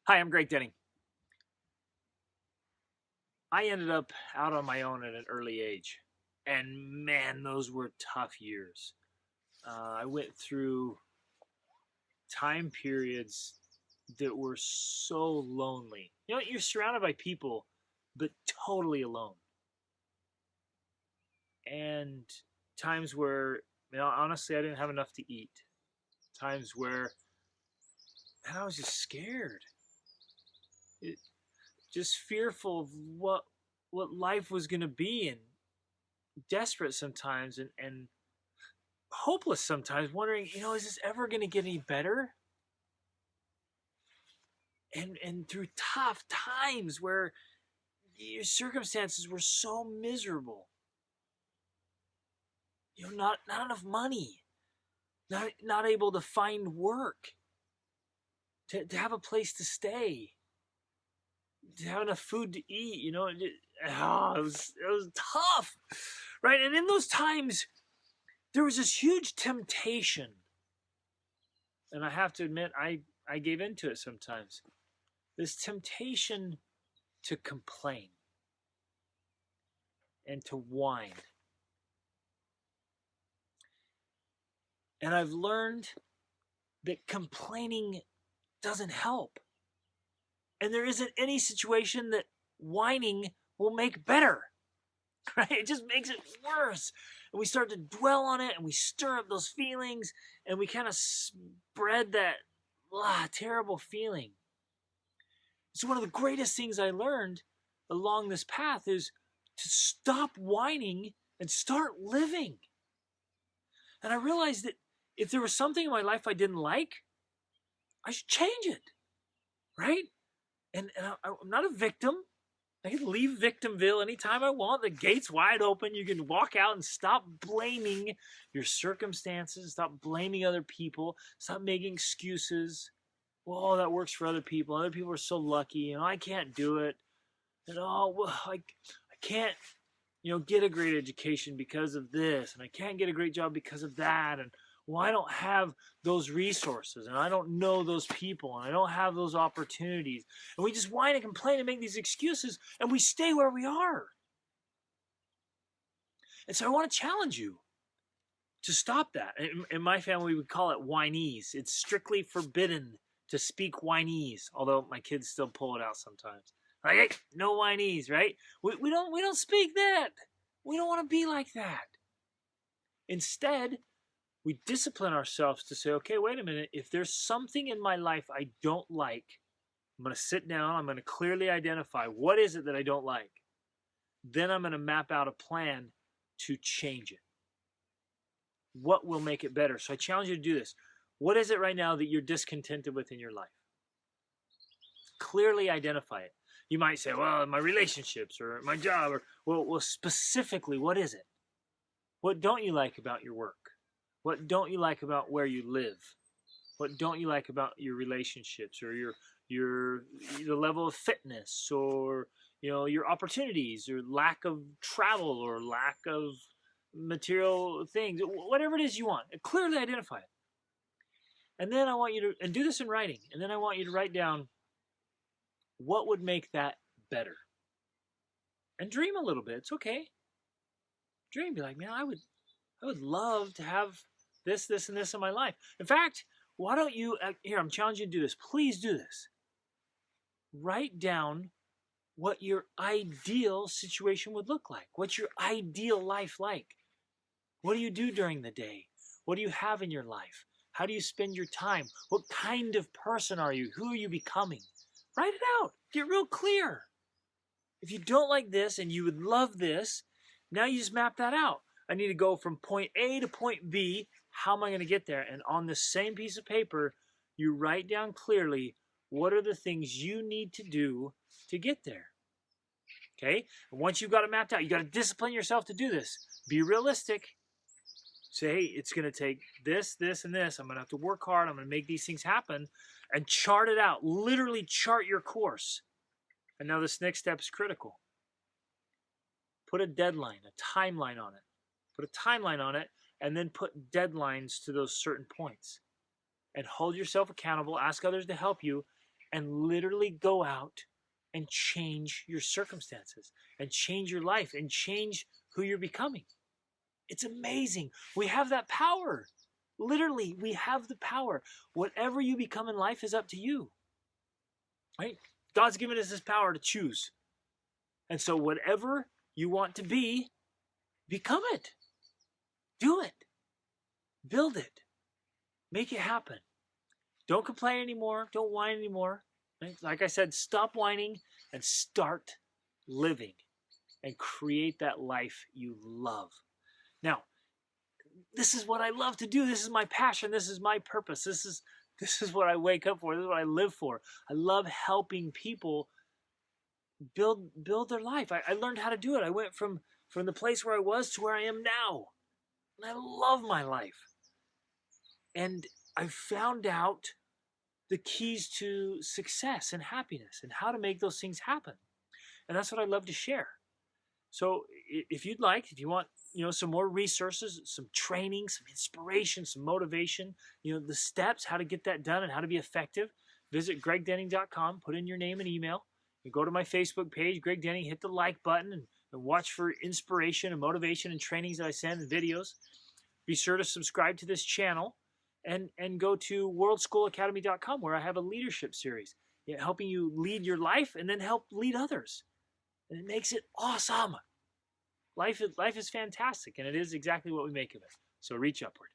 Hi, I'm Greg Denning. I ended up out on my own at an early age. And man, those were tough years. I went through time periods that were so lonely. You know, you're surrounded by people, but totally alone. And times where, honestly, I didn't have enough to eat. Times where, man, I was just scared. It, just fearful of what life was going to be, and desperate sometimes, and hopeless sometimes, wondering, is this ever going to get any better? And through tough times where your circumstances were so miserable, not enough money, not able to find work, to have a place to stay, to have enough food to eat. It was tough, right? And in those times, there was this huge temptation, and I have to admit, I gave into it sometimes. This temptation to complain and to whine. And I've learned that complaining doesn't help. And there isn't any situation that whining will make better, right? It just makes it worse. And we start to dwell on it, and we stir up those feelings, and we kind of spread that terrible feeling. So one of the greatest things I learned along this path is to stop whining and start living. And I realized that if there was something in my life I didn't like, I should change it, right? And I'm not a victim. I can leave Victimville anytime I want. The gate's wide open. You can walk out and stop blaming your circumstances. Stop blaming other people. Stop making excuses. Well, that works for other people. Other people are so lucky. I can't do it. And I can't, get a great education because of this, and I can't get a great job because of that, and I don't have those resources, and I don't know those people, and I don't have those opportunities. And we just whine and complain and make these excuses, and we stay where we are. And so I want to challenge you to stop that. In my family, we would call it whinese. It's strictly forbidden to speak whinese, although my kids still pull it out sometimes. Like, hey, no whinese, right? We don't speak that. We don't want to be like that. Instead, we discipline ourselves to say, okay, wait a minute. If there's something in my life I don't like, I'm going to sit down. I'm going to clearly identify what is it that I don't like. Then I'm going to map out a plan to change it. What will make it better? So I challenge you to do this. What is it right now that you're discontented with in your life? Clearly identify it. You might say, well, my relationships or my job, or well, specifically, what is it? What don't you like about your work? What don't you like about where you live? What don't you like about your relationships, or the level of fitness, or your opportunities, or lack of travel, or lack of material things, whatever it is you want? Clearly identify it. And then I want you to, and do this in writing, and then I want you to write down what would make that better. And dream a little bit. It's okay. Dream. Be like, man, I would love to have this, and this in my life. In fact, why don't you, here, I'm challenging you to do this. Please do this. Write down what your ideal situation would look like. What's your ideal life like? What do you do during the day? What do you have in your life? How do you spend your time? What kind of person are you? Who are you becoming? Write it out. Get real clear. If you don't like this and you would love this, now you just map that out. I need to go from point A to point B. How am I going to get there? And on the same piece of paper, you write down clearly what are the things you need to do to get there. Okay? And once you've got it mapped out, you got to discipline yourself to do this. Be realistic. Say, hey, it's going to take this, and this. I'm going to have to work hard. I'm going to make these things happen. And chart it out. Literally chart your course. And now this next step is critical. Put a deadline, a timeline on it. Put a timeline on it, and then put deadlines to those certain points. And hold yourself accountable. Ask others to help you. and literally go out and change your circumstances and change your life and change who you're becoming. It's amazing. We have that power. Literally, we have the power. Whatever you become in life is up to you. Right? God's given us this power to choose. And so whatever you want to be, become it. Do it. Build it. Make it happen. Don't complain anymore. Don't whine anymore. Right? Like I said, stop whining and start living and create that life you love. Now, this is what I love to do. This is my passion. This is my purpose. This is what I wake up for. This is what I live for. I love helping people build their life. I learned how to do it. I went from the place where I was to where I am now. And I love my life. And I found out the keys to success and happiness and how to make those things happen. And that's what I love to share. So if you want, some more resources, some training, some inspiration, some motivation, the steps, how to get that done and how to be effective, visit gregdenning.com, put in your name and email. You go to my Facebook page, Greg Denning, hit the like button and watch for inspiration and motivation and trainings that I send and videos. Be sure to subscribe to this channel and go to worldschoolacademy.com where I have a leadership series, helping you lead your life and then help lead others. And it makes it awesome. Life is fantastic, and it is exactly what we make of it. So reach upward.